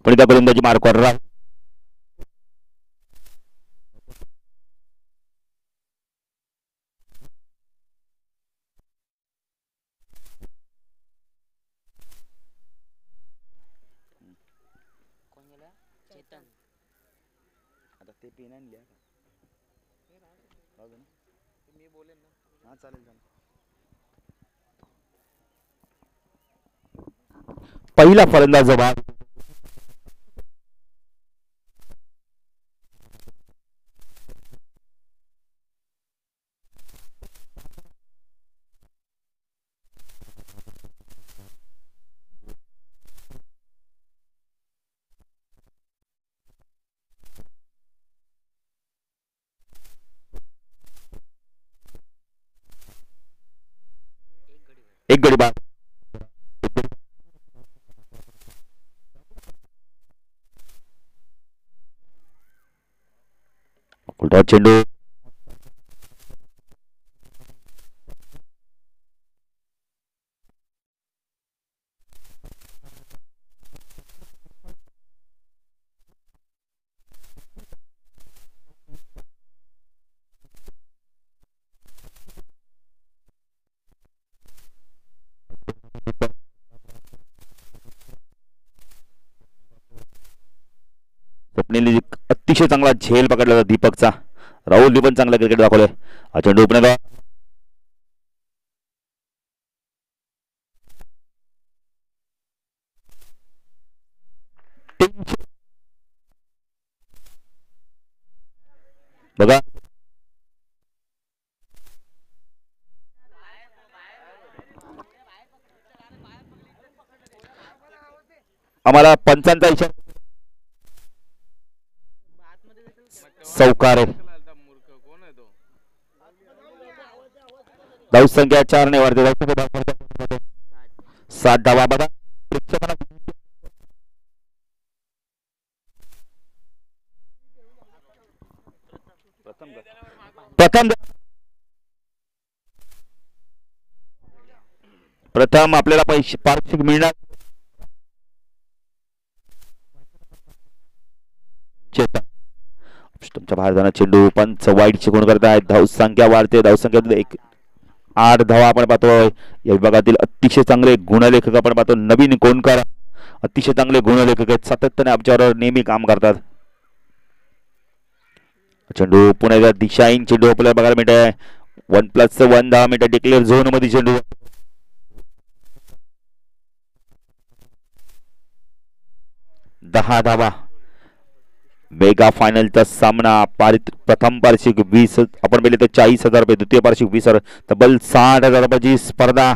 पण त्या गोलंदाजी मार्कवर राव पहिला फलंदाज जबाब एक गडी बाद उलटा चेंडू स्वप्नील अतिशय चांगला झेल पकडला दीपकचा. राहुलने पण चांगला क्रिकेट दाखवलंय. हा चेंडू उपण्याला बघा आम्हाला पंचांचा इशारा सौकार धाव संख्या 4 ने वाढते. 7 धावा बघा प्रथम आपल्याला पैसे पारितोषिक मिळणार. तुमच्या बाहेर जाणार चेंडू पंच वाईट चिकून करतायत. धावसंख्या वाढते. धावसंख्या 8 धावा आपण पाहतोय. या विभागातील अतिशय चांगले गुणलेखक आपण पाहतो. नवीन कोणकर अतिशय चांगले गुणलेखक आहेत. सातत्याने आमच्यावर नेहमी काम करतात. चेंडू पुन्हा दिशाहीन चेंडू आपल्याला बघायला मिळत आहे. 1+1 10 मिनिटं डिक्लेअर झोन मध्ये चेंडू 10 धावा. मेगा फायनलचा सामना प्रथम पारितोषिक 20 आपण पाहिले तर 40,000 रुपये. द्वितीय पारितोषिक 20,000. तब्बल 60,000 रुपयाची स्पर्धा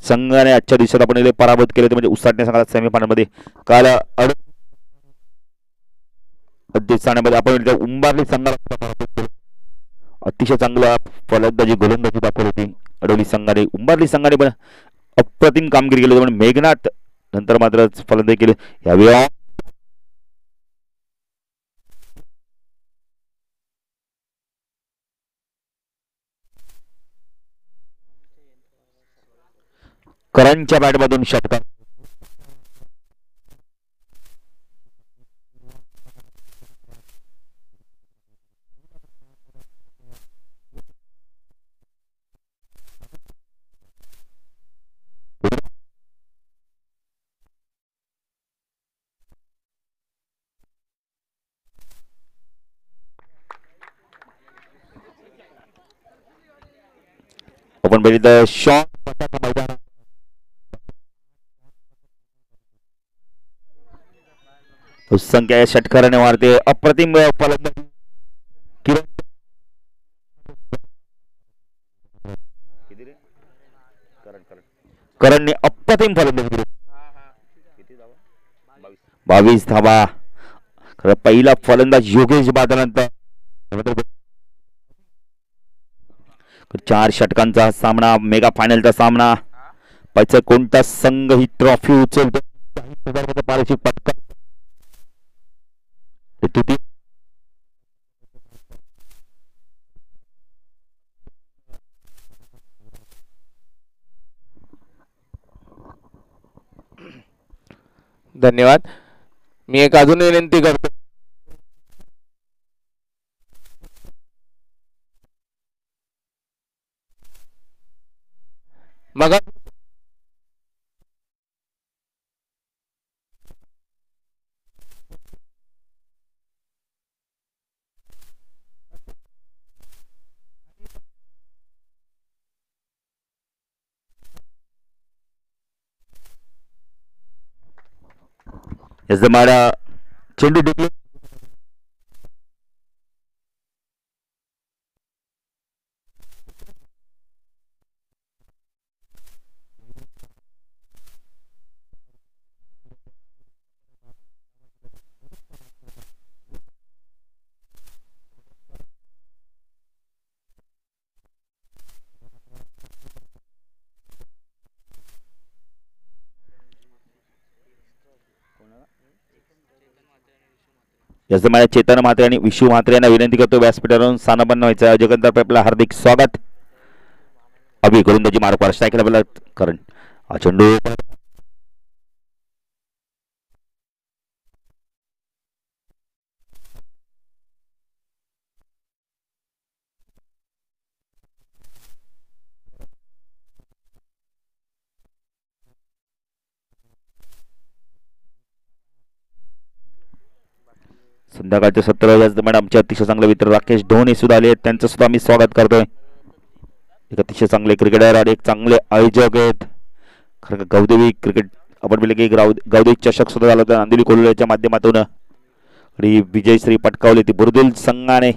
संघाने आजच्या दिवसात आपण पराभूत केले म्हणजे उसाटण्या संघाला सेमीफायनल मध्ये काल स्थानामध्ये आपण उंबारली संघाला अतिशय चांगला फलंदाजी गोलंदाजी दाखवली होती अडवली संघाने. उंबारली संघाने पण अप्रतिम कामगिरी केली होती. मेघनाथ नंतर मात्र फलंदाजी केली. यावेळी करणच्या बॅटमधून षटकार आपण बघितलं शॉट मैदान संख्या या षटकाराने वाढते. अप्रतिम फलंदाजी करणने प्रथम फलंदाजी 22 धावा. खरं पहिला फलंदाज योगेश बादलनंतर 4 षटकांचा सामना, मेगा फायनलचा सामना. पैसे कोणता संघ ही ट्रॉफी उचलतो? 40,000 पारितोषिक पटका. धन्यवाद. मी एक अजून विनंती करतो. मग यजमाना चेंडू डिक्लेअर. यजमाना चेतन म्हात्रे आणि विशू म्हात्रे यांना विनंती करतो व्यासपीठावरून स्थानबद्ध व्हायचं. जगनतर्फे आपला हार्दिक स्वागत. अभि गोलंदाजी मार्कवर स्ट्राईक लेवल करण. चेंडू संध्याकाळचे 17 यजमान आमचे अतिशय चांगले मित्र राकेश ढोणे सुद्धा आले. त्यांचं सुद्धा आम्ही स्वागत करतोय. एक अतिशय चांगले क्रिकेटर आणि एक चांगले आयोजक आहेत. खरं गौदेवी क्रिकेट आपण बोलले की गौदेवी चषक सुद्धा झाला होता नांदिवली कोल्हाच्या माध्यमातून. आणि विजयश्री पटकावली ती बुर्दुल संघाने.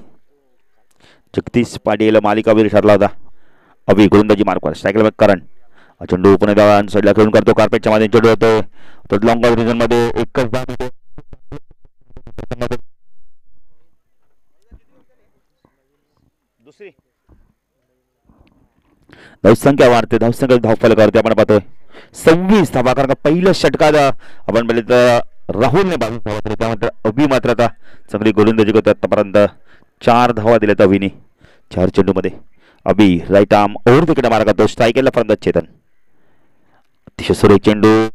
जगदीश पाटील मालिकावीर ठरला होता. अभि गोलंदाजी मार्कवर स्ट्राईक करण. चेंडू पुणे साईडला खेळून करतो. कार्पेटच्या मध्ये चेंडू होतो. तो लॉंग रिजन मध्ये एकच धाव. दुसरी धावसंख्या वाढते. धावसंख्या धावफलकावरती आपण पाहतोय 26 धावा. कारण का पहिल्या षटकात आपण पाहिले तर राहुलने 22 धावा केल्या. त्यानंतर अभि मात्र आता चांगली गोलंदाजी करतो. आतापर्यंत 4 धावा दिल्यात अभिने 4 चेंडूमध्ये. अभि राईट आर्म ओव्हर तिकडे मारा करतो. स्ट्राईकरला फलंदाज चेतन. अतिशय सुरेख चेंडू.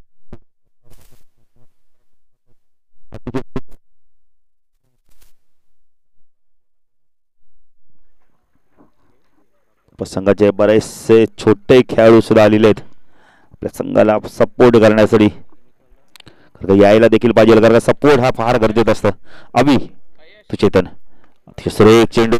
संघाचे बरेचसे छोटे खेळाडू सुद्धा आलेले आहेत आपल्या संघाला सपोर्ट करण्यासाठी. यायला देखील पाहिजे कारण सपोर्ट हा फार गरजेचा असतं. अभि तो चेतन तिसरे एक चेंडू.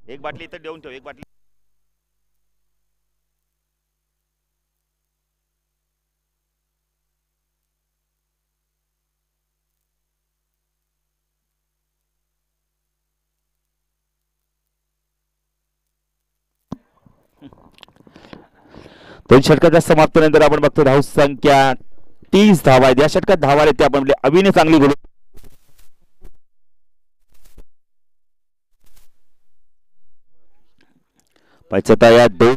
एक बाटली इथं देऊन ठेव. एक बाटली दोन षटकाच्या समाप्तीनंतर आपण बघतो धाव संख्या 30 धावा आहेत. या षटकात धावा आहेत ते आपण म्हणजे अभिनय चांगली गोल पाहिजे या दोन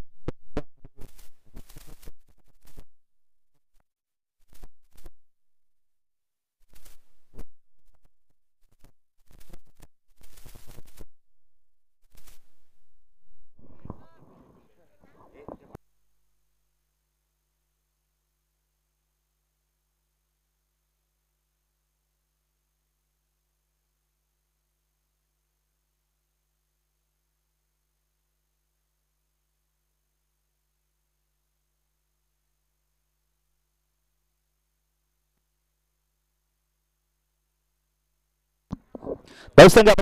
धाव संख्या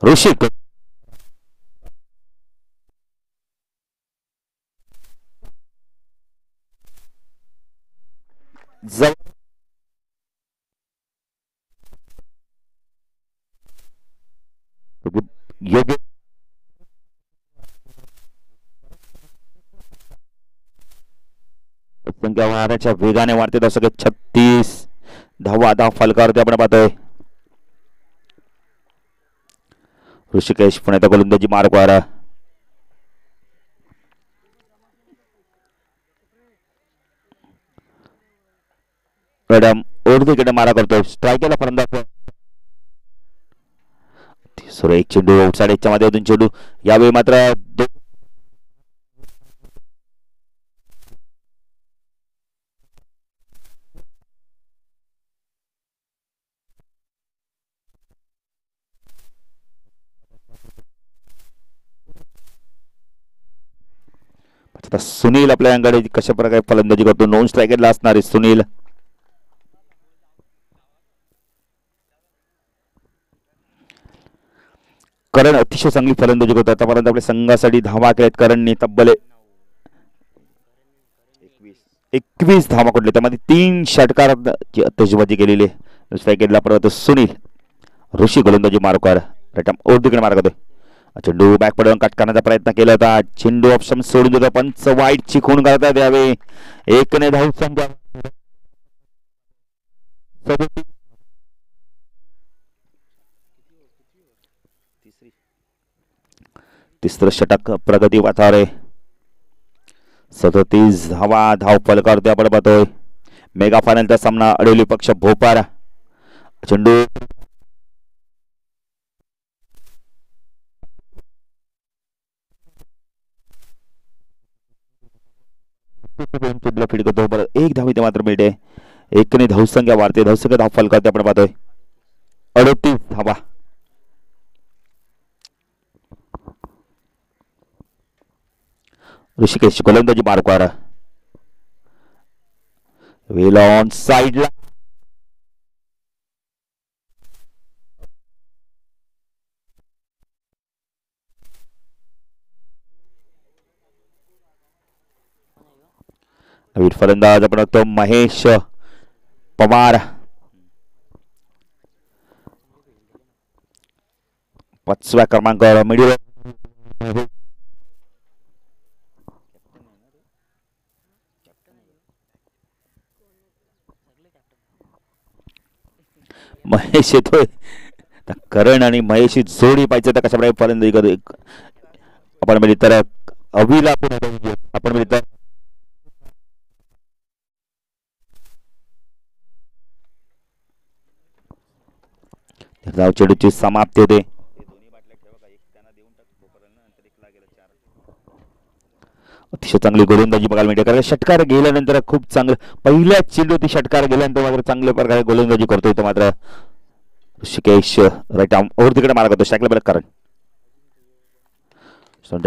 ऋषिक योग्य संख्या वाहण्याच्या वेगाने वाढते धाव संख्या 36 धावा धाव फलकावरती आपण पाहतोय. ऋषिकेश पुण्याचा गोलंदाजी मार्गवार मॅडम ओढतीकडे मारा करतोय. स्ट्रायकरला फलंदाज एक चेंडू आउटसाइड एजच्या मध्ये चेंडू यावेळी मात्र सुनील आपल्या अंगाने कशा प्रकारे फलंदाजी करतो. नॉन स्ट्रायकरला असणारे सुनील करण अतिशय चांगली फलंदाजी करतो. आतापर्यंत आपल्या संघासाठी धावा केल्यात करणने तब्बल 21 धावा कोडले त्यामध्ये 3 षटकाराची आतषबाजी केलेली आहे. स्ट्रायकरला परत सुनील ऋषी गोलंदाजी मार्गवार ओढतीकडे मार करतोय. चेंडू बॅक पडून कट करण्याचा प्रयत्न केला होता. चेंडू ऑप्शन सोडून देतो पंच वाईट चिकून करतात यावे एकने धाव संख्या तिसरं षटक प्रगती वातावरे 37 धावा धाव फलकावरती आपण पाहतोय. मेगा फायनलचा सामना अडवली पक्ष भोपाळ. चेंडू फीड करतो. परत एक धाव इथे मात्र मिळते. एकने धावसंख्या वाढते. धावसंख्या धाव फलकावरती आपण पाहतोय 38 धावा. ऋषिकेश गोलंदाजी मार्गवार वेल ऑन साइडला नवीन फलंदाज आपण बघतो महेश पवार. 5व्या क्रमांकावर मिडल महेश येतोय. करण आणि महेशची जोडी पाहिजे तर कशा प्रकारे फलंदाजी करतो आपण म्हणजे तर अविला आपण म्हणजे तर धाव चेंडूची समाप्ती होते. अतिशय चांगली गोलंदाजी बघायला मिळते कारण षटकार गेल्यानंतर खूप चांगलं पहिल्या चेंडू ती षटकार गेल्यानंतर मात्र चांगल्या प्रकारे गोलंदाजी करतोय. तो मात्र ऋषिकेश राईट आर्म ओव्हर तिकडे मारा करतो. स्ट्राईकला बरं कारण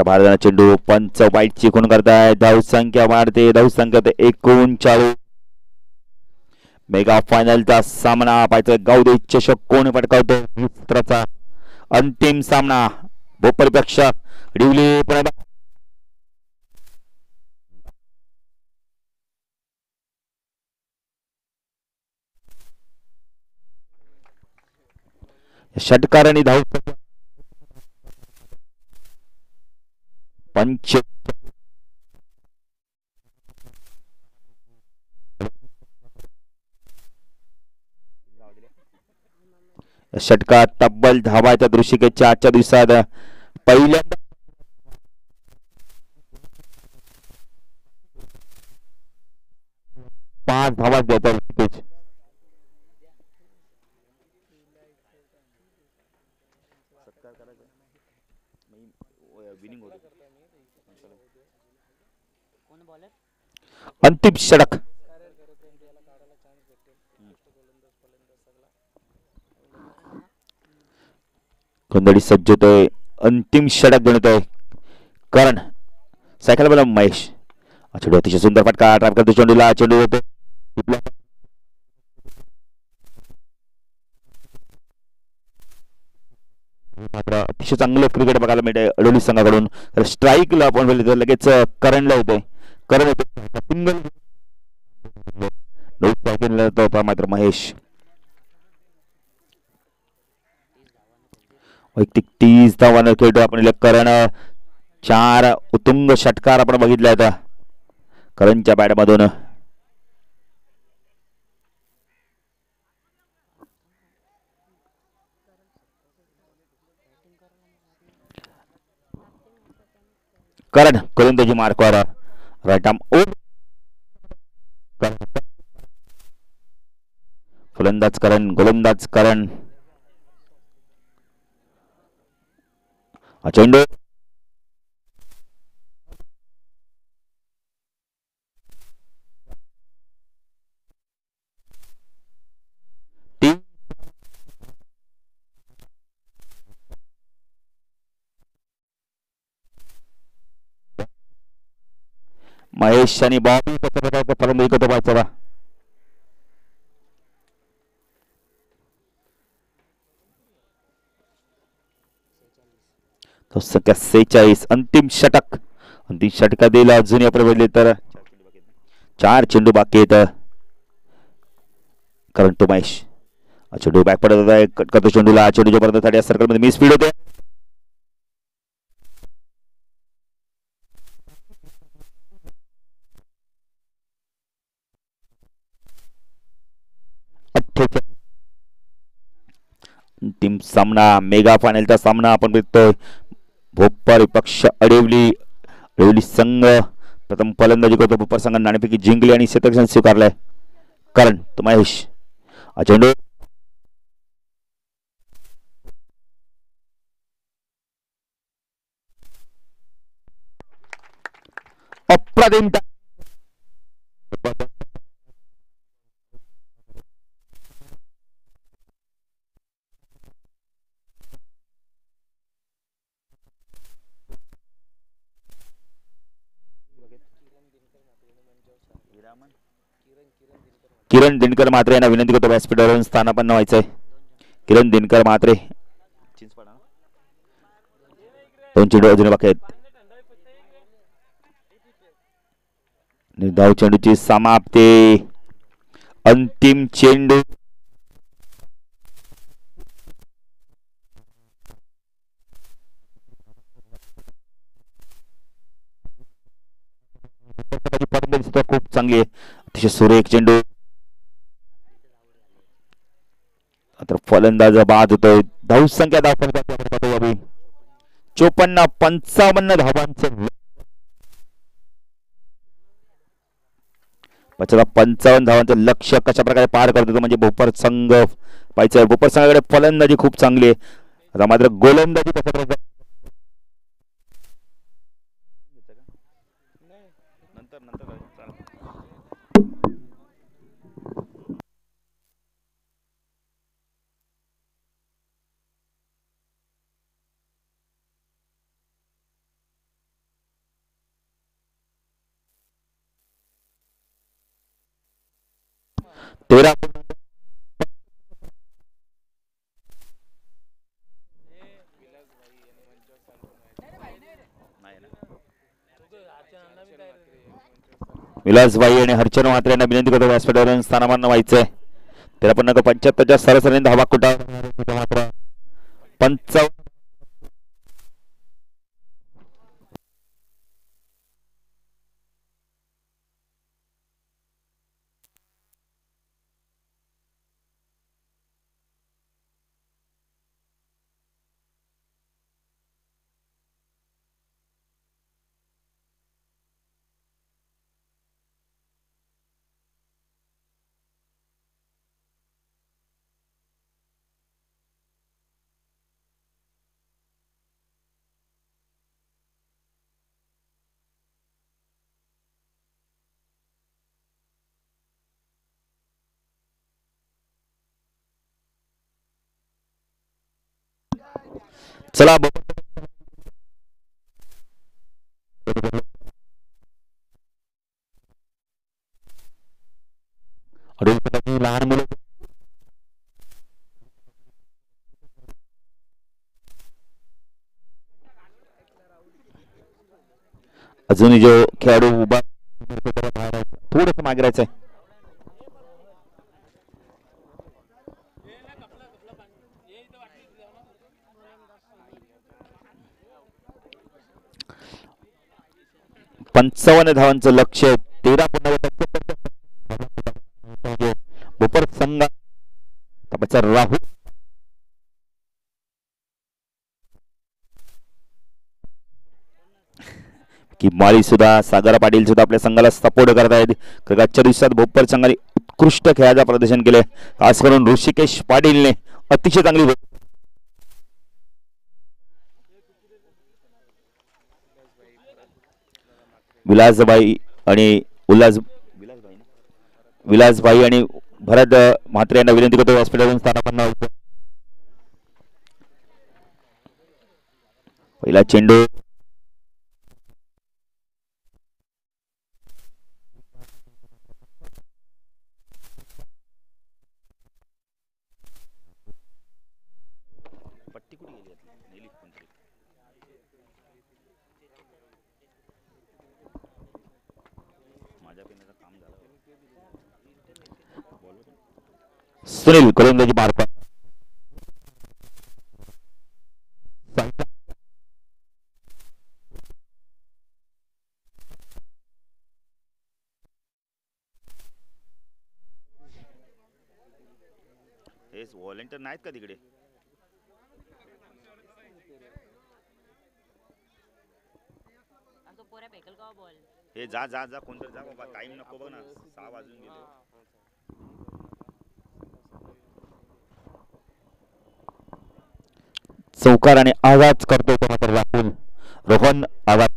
भारताने चेंडू पंच वाईट चिकून करताय. धाव संख्या वाढते. धाव संख्या 39. मेगा फायनलचा सामना पाहिजे. गावदे चषक कोण पटकावतो मित्राचा अंतिम सामना भोपाळपेक्षा डिवली षटकाराने धाव पंच षटकात तब्बल धावाच्या दृष्टिकेच्या आजच्या दिवसात पहिल्यांदा पाच धावा देतात. अंतिम षटक गोंधळी सज्ज होतोय. अंतिम षटक देणतोय करण. सायकल बोला महेश. चेंडू अतिशय सुंदर फटका ट्रॅप करतो चेंडूला. चेंडू होतो मात्र अतिशय चांगलं क्रिकेट बघायला मिळते अडोली संघाकडून. स्ट्राईकला आपण लगेच करणला होते. करण होतो सिंगल मात्र महेश. वैयक्तिक 30 धावांवर खेळतो आपण. करण 4 उत्तुंग षटकार आपण बघितले आता करणच्या बॅटमधून. करण गोलंदाजी मार्कवर राईट आर्म फलंदाज करण गोलंदाज करण. चेंडू महेश आणि बॉबी कशा प्रकारचा फलंदाजी करतो पाहायचा. 46 अंतिम षटक. अंतिम षटका दिला अजूनही आपण बघितले तर 4 चेंडू बाकी आहेत. Current to Mahesh. चेंडू बॅक पडत होता. कट करतो चेंडूला. चेंडूच्या पर्यंत सर्कल मध्ये मिस स्पीड होते. अंतिम सामना मेगा फायनलचा सामना आपण बघतोय. भोपर विपक्ष अडवली संघ. प्रथम फलंदाजी करतो भोपर संघ. नाणेफेकी जिंकली आणि शतक स्वीकारलाय करण तो महेश. चेंडू अप्रतिम किरण दिनकर मात्रे यांना विनंती करतो व्यासपीठावरून स्थानापन्न व्हायचंय. किरण दिनकर मात्रे. 2 चेंडू अजून बाकी आहेत. निर्धाव चेंडूची समाप्ती. अंतिम चेंडू खूप चांगली आहे. अतिशय सुरेख चेंडू. आता फलंदाज बाद होतोय. धावसंख्या 54-55 धावांचं 55 धावांचं लक्ष्य कशा प्रकारे पार करतो म्हणजे भोपर संघ पाहिजे. भोपर संघाकडे फलंदाजी खूप चांगली आहे. आता मात्र गोलंदाजी कशा प्रकारे तेरा विलासभाई आणि हर्षन म्हात्रे यांना विनंती करतो व्यासपीठावरून स्थानापन्न व्हायचंय. 13.75च्या सरासरीने धावा कुठा मात्र 55. चला लहान मुलं अजूनही जो खेळाडू उभा थोडस मागे राहायचंय. पंचावन्न धावांचं लक्ष 13 बोपर संघ राहुल की माळी सुद्धा सागर पाटील सुद्धा आपल्या संघाला सपोर्ट करत आहेत. आजच्या दिवसात भोपर संघाने उत्कृष्ट खेळाचं प्रदर्शन केले. खास करून ऋषिकेश पाटीलने अतिशय चांगली विलासभाई आणि विलासभाई आणि भरत म्हात्रे यांना विनंती करतो हॉस्पिटलवरून स्थानापन्न. पहिला चेंडू सुनील गोलंदाजी मार्फत व्हॉलेंटियर नाहीत का तिकडे? हे जा जा जा कोणतरी जा बाबा, टाइम नको बघ ना, 6 वाजून गेले. चौकार आणि आवाज करतो तो मात्र राहुल. रोहन आवाज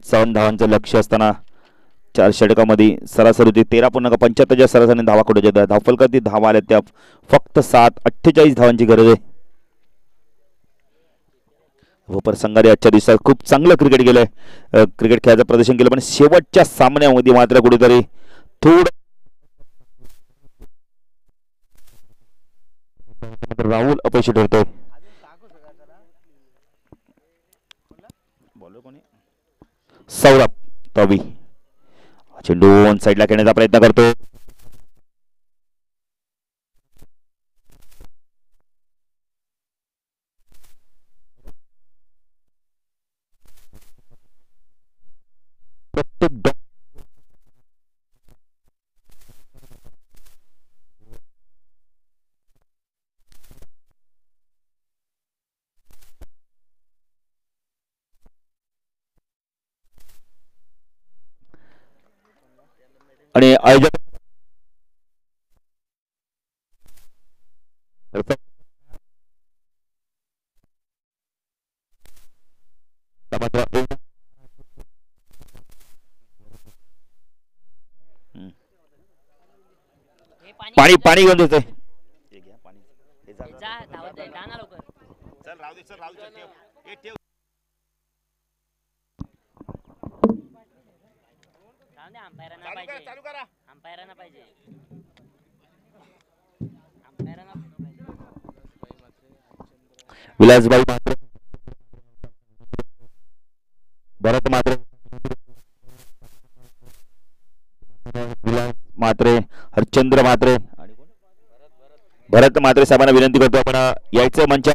55 धावांचं लक्ष असताना 4 षटकामध्ये सरासरी होती 13.75च्या सरासरीने धावा कुठे धावफलकातील धावा आल्या त्या फक्त 48 धावांची गरज आहे. भोपर संघाने आजच्या दिवसात खूप चांगलं क्रिकेट केलंय, क्रिकेट खेळाचं प्रदर्शन केलं, पण शेवटच्या सामन्यामध्ये मात्र कुठेतरी थोडं राहुल अपयशी ठरतोय. सौरभ तवी चेंडू वन साईडला खेळण्याचा प्रयत्न करतो. आणि आयोजक पाणी पाणी घेऊन देतोय. विलासबाई मात्रे, भरत मात्रे, विलास मात्रे, हरचंद्र मात्रे, भरत मात्रे साहेबांना विनंती करतो आपण यायचं मंच.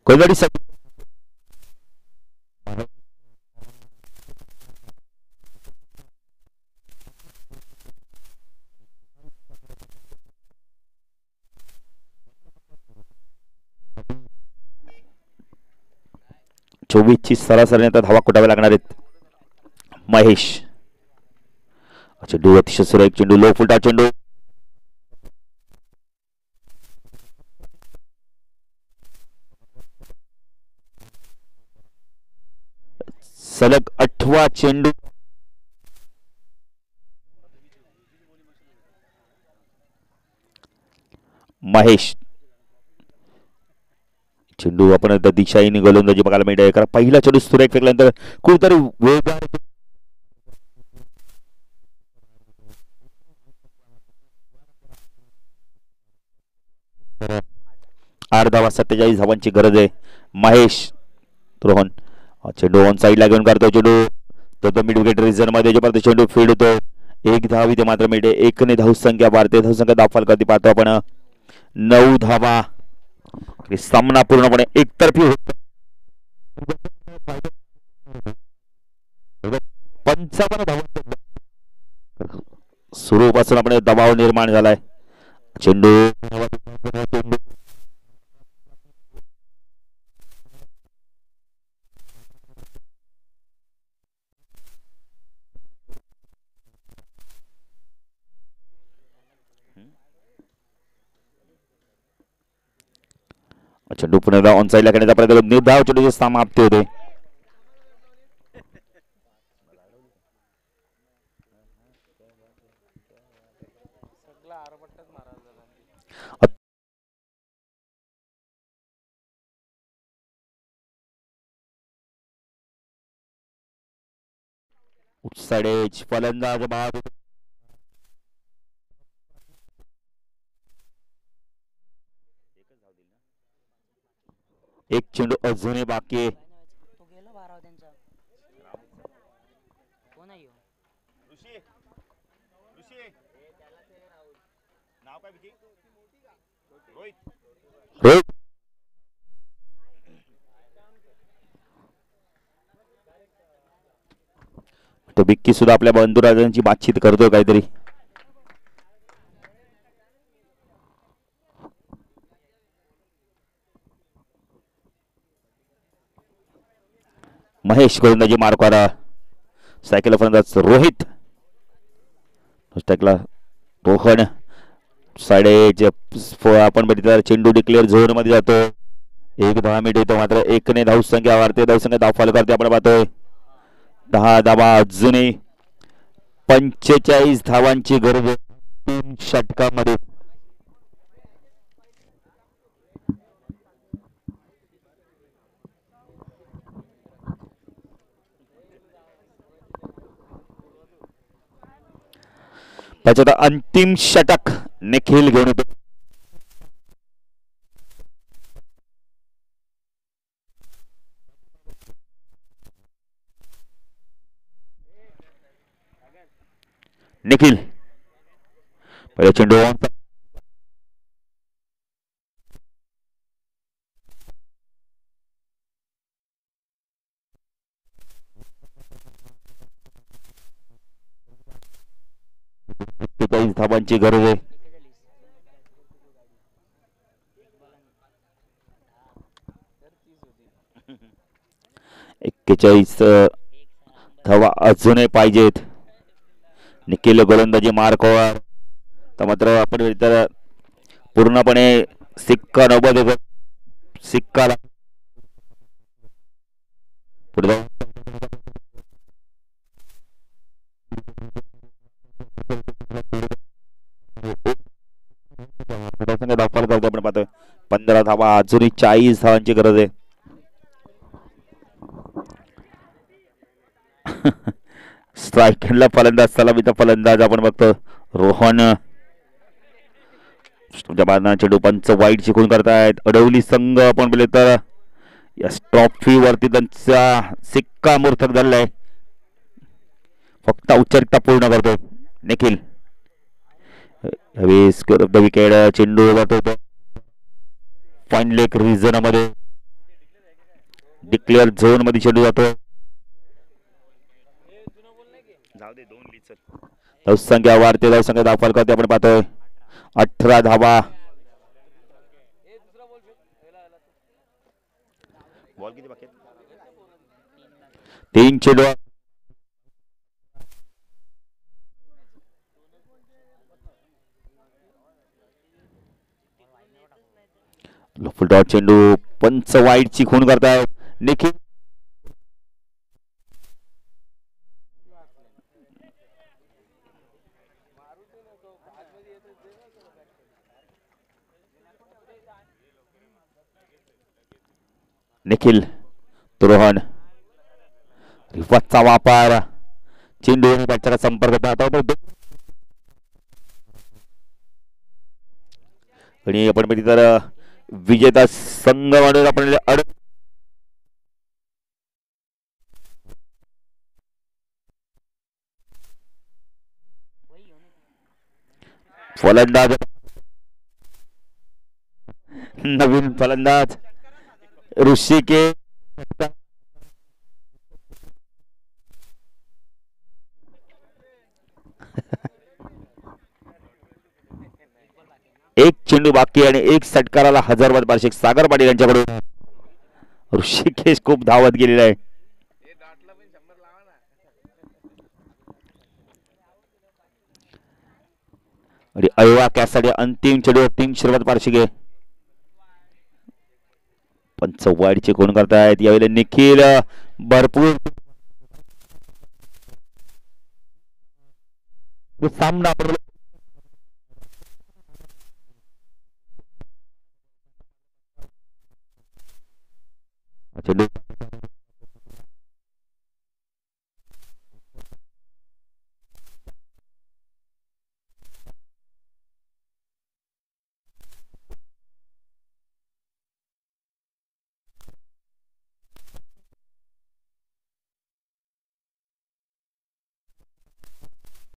कोलवाडी साहेब 24ची सरासरी आता धावा कुटाव्या लागणार आहेत. महेश चेंडू अतिशय सुरेख चेंडू, लो फुलटा चेंडू, सलग 8वा चेंडू, महेश चेंडू आपण दिशाहीने गोलंदाजी बघायला मिळते, कारण पहिला चेंडू सुरेख फेकल्यानंतर कुठेतरी वेगवान 8 धावा 47 धावांची गरज आहे. महेश रोहन चेंडू ऑन साईडला घेऊन काढतो चेंडू तो मिड विकेट रिझन मध्ये जो चेंडू फीड होतो. 1 धाव इथे मात्र मिळते. 1ने धावसंख्या भारतीय धावसंख्या धावफल कधी पाहतो आपण 9 धावा. सामना पूर्णपणे एकतर्फी होतो. 55 धावा सुरूपासून आपण दबाव निर्माण झालाय. चेंडू चेंडू पुन्हा ऑन साईडला खेळण्याचा प्रयत्न, निर्धाव चेंडूची समाप्ती होते. साइड फलंदाज बाद एक चेंडू अजूनही बाकी आहे. रोहित तो बिक्की सुद्धा आपल्या बंधुराजांची बातचीत करतोय काहीतरी. महेश गोलंदाजी मार्कवर. सायकल फलंदाज रोहित. स्ट्राईकला रोहन. साडे आपण बघितलं चेंडू डिक्लेअर झोन मध्ये जातो. 1 मिनिट येतो मात्र 1 धाव संख्या वाढते. धावसंख्या धाव फॉलो करते आपण पाहतोय. 10 धावा अजूनही 45 धावांची गरज आहे 3 षटकामध्ये. त्याच्यात अंतिम षटक निखिल घेऊन येतो. निखिल पहिले चेंडू धावांची गरज आहे. एक्केचाळीस धावा अजूनही पाहिजेत. निखिल गोलंदाजी मार्कवर. तर मात्र आपण तर पूर्णपणे सिक्का 90 सिक्काला पुढे दाखल करतो आपण पाहतोय. 15 धावा अजूनही 40 धावांची गरज आहे. स्ट्रायकरला फलंदाज सलामीचा फलंदाज आपण बघतो रोहन. तुमच्या बाजूला चेंडू पंच वाईट शिकून करतायत अडवली संघ. आपण बोलले तर या ट्रॉफी वरती त्यांचा सिक्का मूर्तक झालाय. फक्त औपचारिकता पूर्ण करतो निखिल. विकेट चेंडू जातो फाईन लेग रिजन मध्ये. डिक्लेअर झोन मध्ये चेंडू जातो. धावसंख्या वाढते. धावसंख्या दाखल करते आपण पाहतोय. 18 धावा. बॉल किती बाकी 3 चेंडू. फुलटॉट चेंडू पंच वाईटची खून करतायत निखिल. निखिल रोहन रिफतचा वापर. चेंडू बॅटचा संपर्क आणि आपण बघितलं तर विजेता संघ म्हणून आपण फलंदाज नवीन फलंदाज ऋषिकेश. एक चेंडू बाकी आणि एक षटकाराला 1000 वार्षिक सागर पाटील यांच्याकडून. ऋषिकेश खूप धावत गेलेला आहे. आणि अयवा कॅसाठी अंतिम चेंडू 3 षटकार वार्षिक आहे. पंच वाईडचे कोण करतायत यावेळी निखिल. भरपूर सामना चेंडू